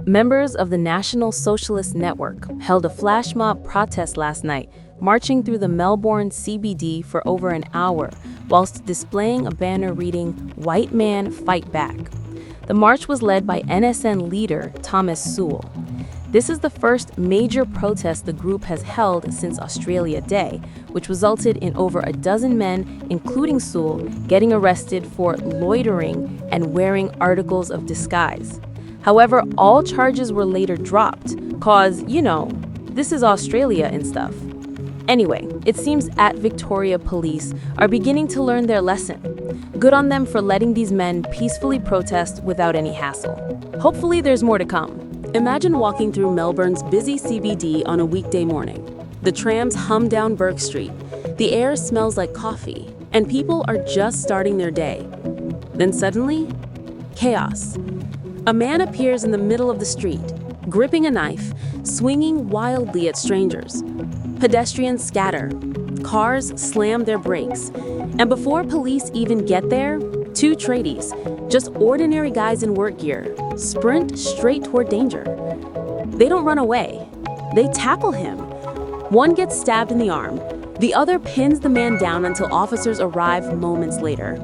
Members of the National Socialist Network held a flash mob protest last night, marching through the Melbourne CBD for over an hour, whilst displaying a banner reading, "White Man, Fight Back." The march was led by NSN leader Thomas Sewell. This is the first major protest the group has held since Australia Day, which resulted in over a dozen men, including Sewell, getting arrested for loitering and wearing articles of disguise. However, all charges were later dropped, cause, this is Australia and stuff. Anyway, it seems at Victoria police are beginning to learn their lesson. Good on them for letting these men peacefully protest without any hassle. Hopefully there's more to come. Imagine walking through Melbourne's busy CBD on a weekday morning. The trams hum down Bourke Street, the air smells like coffee, and people are just starting their day. Then suddenly, chaos. A man appears in the middle of the street, gripping a knife, swinging wildly at strangers. Pedestrians scatter, cars slam their brakes, and before police even get there, two tradies, just ordinary guys in work gear, sprint straight toward danger. They don't run away, they tackle him. One gets stabbed in the arm, the other pins the man down until officers arrive moments later.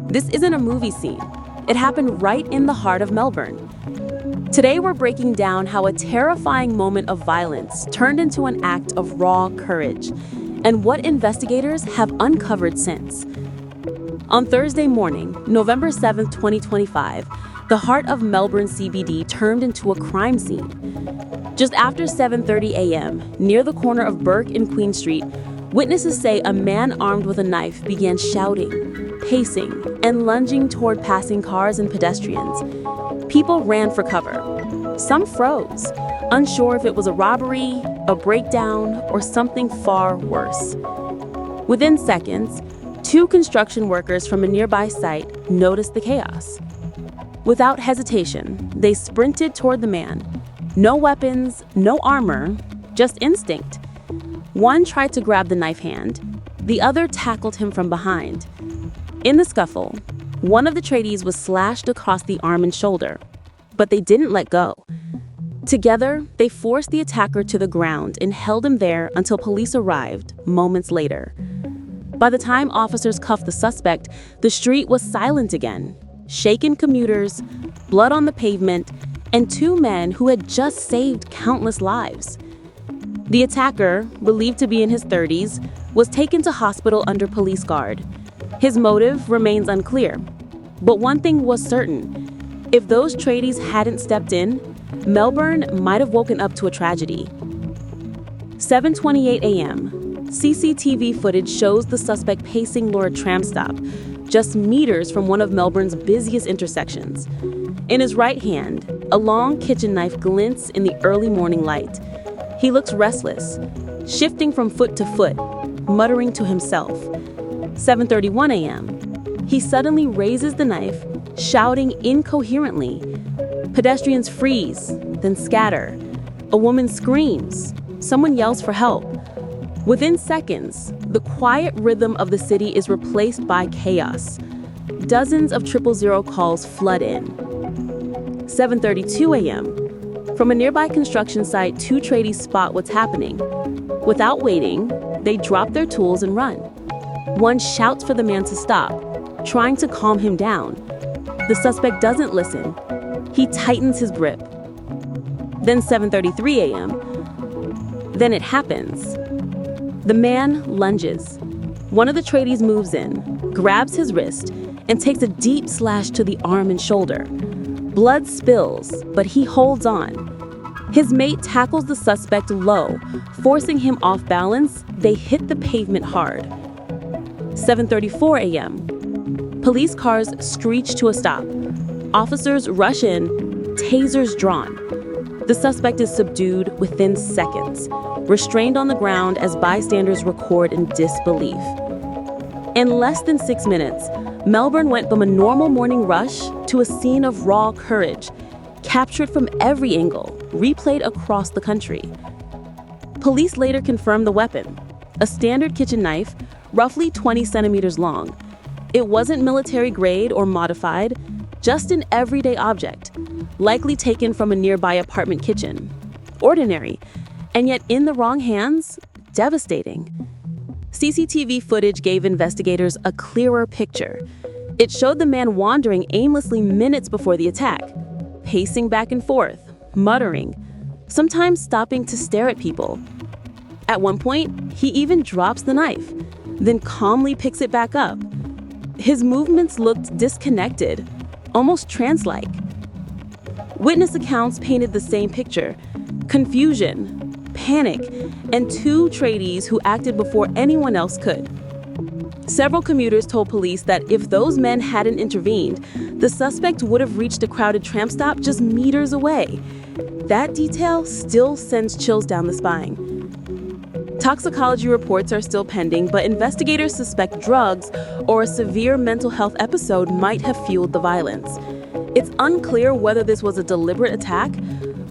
This isn't a movie scene. It happened right in the heart of Melbourne. Today we're breaking down how a terrifying moment of violence turned into an act of raw courage, and what investigators have uncovered since. On Thursday morning, November 7, 2025, the heart of Melbourne CBD turned into a crime scene. Just after 7:30 a.m., near the corner of Bourke and Queen Street, witnesses say a man armed with a knife began shouting, pacing, and lunging toward passing cars and pedestrians. People ran for cover. Some froze, unsure if it was a robbery, a breakdown, or something far worse. Within seconds, two construction workers from a nearby site noticed the chaos. Without hesitation, they sprinted toward the man. No weapons, no armor, just instinct. One tried to grab the knife hand. The other tackled him from behind. In the scuffle, one of the tradies was slashed across the arm and shoulder, but they didn't let go. Together, they forced the attacker to the ground and held him there until police arrived moments later. By the time officers cuffed the suspect, the street was silent again. Shaken commuters, blood on the pavement, and two men who had just saved countless lives. The attacker, believed to be in his 30s, was taken to hospital under police guard. His motive remains unclear, but one thing was certain. If those tradies hadn't stepped in, Melbourne might have woken up to a tragedy. 7:28 a.m. CCTV footage shows the suspect pacing Lord tram stop, just meters from one of Melbourne's busiest intersections. In his right hand, a long kitchen knife glints in the early morning light. He looks restless, shifting from foot to foot, muttering to himself. 7:31 a.m. He suddenly raises the knife, shouting incoherently. Pedestrians freeze, then scatter. A woman screams. Someone yells for help. Within seconds, the quiet rhythm of the city is replaced by chaos. Dozens of 000 calls flood in. 7:32 a.m. From a nearby construction site, two tradies spot what's happening. Without waiting, they drop their tools and run. One shouts for the man to stop, trying to calm him down. The suspect doesn't listen. He tightens his grip. Then 7:33 a.m. Then it happens. The man lunges. One of the tradies moves in, grabs his wrist, and takes a deep slash to the arm and shoulder. Blood spills, but he holds on. His mate tackles the suspect low, forcing him off balance. They hit the pavement hard. 7:34 a.m. Police cars screech to a stop. Officers rush in, tasers drawn. The suspect is subdued within seconds, restrained on the ground as bystanders record in disbelief. In less than 6 minutes, Melbourne went from a normal morning rush to a scene of raw courage, captured from every angle, replayed across the country. Police later confirmed the weapon, a standard kitchen knife, roughly 20 centimeters long. It wasn't military grade or modified, just an everyday object, likely taken from a nearby apartment kitchen. Ordinary, and yet in the wrong hands, devastating. CCTV footage gave investigators a clearer picture. It showed the man wandering aimlessly minutes before the attack, pacing back and forth, muttering, sometimes stopping to stare at people. At one point, he even drops the knife, then calmly picks it back up. His movements looked disconnected, almost trance-like. Witness accounts painted the same picture: confusion, panic, and two tradies who acted before anyone else could. Several commuters told police that if those men hadn't intervened, the suspect would have reached a crowded tram stop just meters away. That detail still sends chills down the spine. Toxicology reports are still pending, but investigators suspect drugs or a severe mental health episode might have fueled the violence. It's unclear whether this was a deliberate attack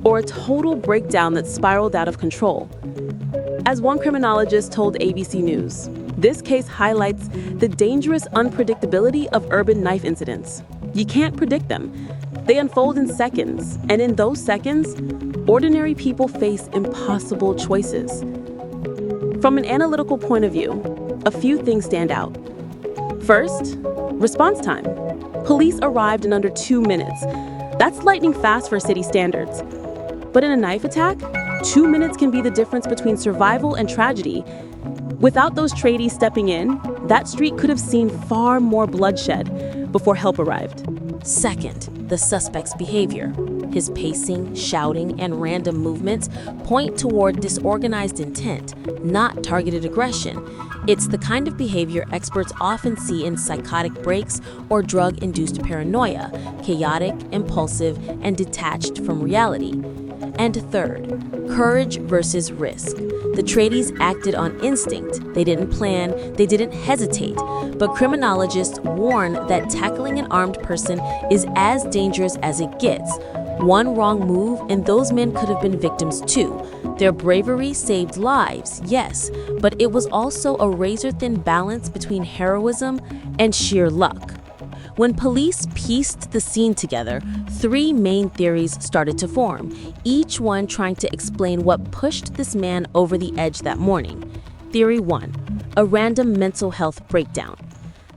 or a total breakdown that spiraled out of control. As one criminologist told ABC News, this case highlights the dangerous unpredictability of urban knife incidents. You can't predict them. They unfold in seconds, and in those seconds, ordinary people face impossible choices. From an analytical point of view, a few things stand out. First, response time. Police arrived in under 2 minutes. That's lightning fast for city standards. But in a knife attack, 2 minutes can be the difference between survival and tragedy. Without those tradies stepping in, that street could have seen far more bloodshed before help arrived. Second, the suspect's behavior. His pacing, shouting, and random movements point toward disorganized intent, not targeted aggression. It's the kind of behavior experts often see in psychotic breaks or drug-induced paranoia, chaotic, impulsive, and detached from reality. And third, courage versus risk. The tradies acted on instinct. They didn't plan, they didn't hesitate. But criminologists warn that tackling an armed person is as dangerous as it gets. One wrong move and those men could have been victims too. Their bravery saved lives, yes, but it was also a razor-thin balance between heroism and sheer luck. When police pieced the scene together, 3 main theories started to form, each one trying to explain what pushed this man over the edge that morning. Theory 1, a random mental health breakdown.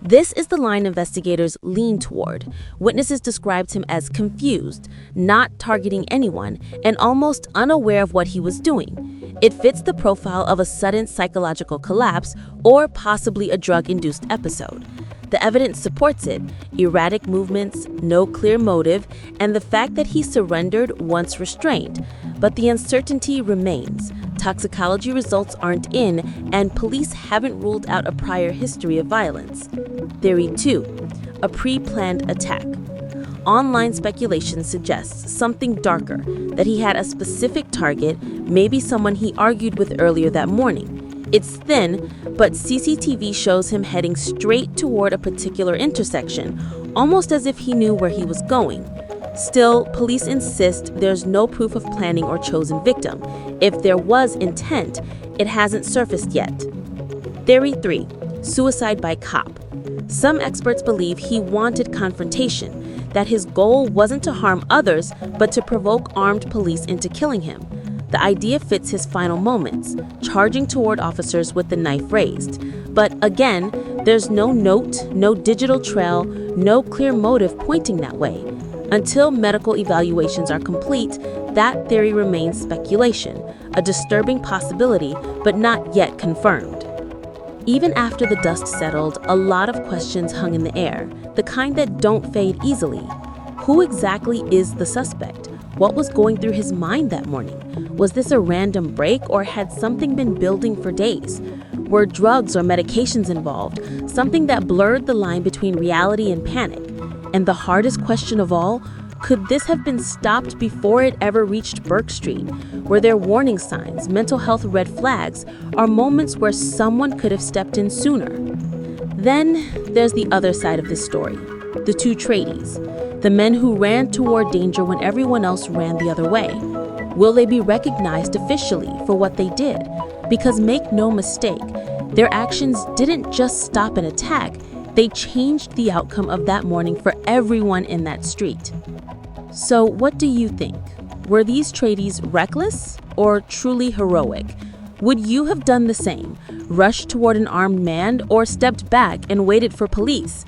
This is the line investigators lean toward. Witnesses described him as confused, not targeting anyone, and almost unaware of what he was doing. It fits the profile of a sudden psychological collapse or possibly a drug-induced episode. The evidence supports it: erratic movements, no clear motive, and the fact that he surrendered once restrained. But the uncertainty remains. Toxicology results aren't in, and police haven't ruled out a prior history of violence. Theory 2, a pre-planned attack. Online speculation suggests something darker, that he had a specific target, maybe someone he argued with earlier that morning. It's thin, but CCTV shows him heading straight toward a particular intersection, almost as if he knew where he was going. Still, police insist there's no proof of planning or chosen victim. If there was intent, it hasn't surfaced yet. Theory 3, suicide by cop. Some experts believe he wanted confrontation, that his goal wasn't to harm others, but to provoke armed police into killing him. The idea fits his final moments, charging toward officers with the knife raised. But again, there's no note, no digital trail, no clear motive pointing that way. Until medical evaluations are complete, that theory remains speculation, a disturbing possibility, but not yet confirmed. Even after the dust settled, a lot of questions hung in the air, the kind that don't fade easily. Who exactly is the suspect? What was going through his mind that morning? Was this a random break, or had something been building for days? Were drugs or medications involved, something that blurred the line between reality and panic? And the hardest question of all, could this have been stopped before it ever reached Bourke Street? Were there warning signs, mental health red flags, or moments where someone could have stepped in sooner? Then there's the other side of this story, the 2 tradies, the men who ran toward danger when everyone else ran the other way. Will they be recognized officially for what they did? Because make no mistake, their actions didn't just stop an attack, They changed the outcome of that morning for everyone in that street. So what do you think? Were these tradies reckless or truly heroic? Would you have done the same, rushed toward an armed man, or stepped back and waited for police?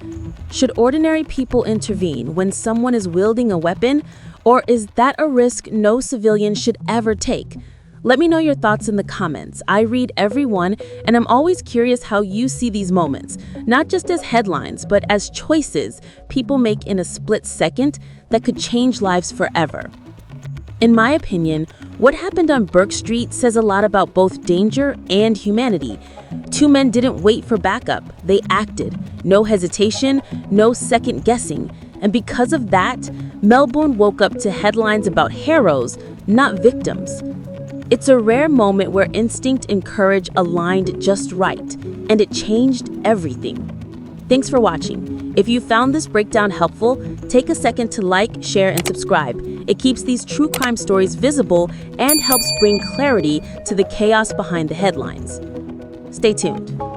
Should ordinary people intervene when someone is wielding a weapon, or is that a risk no civilian should ever take? Let me know your thoughts in the comments. I read every one, and I'm always curious how you see these moments, not just as headlines, but as choices people make in a split second that could change lives forever. In my opinion, what happened on Bourke Street says a lot about both danger and humanity. Two men didn't wait for backup. They acted. No hesitation, no second guessing. And because of that, Melbourne woke up to headlines about heroes, not victims. It's a rare moment where instinct and courage aligned just right, and it changed everything. Thanks for watching. If you found this breakdown helpful, take a second to like, share, and subscribe. It keeps these true crime stories visible and helps bring clarity to the chaos behind the headlines. Stay tuned.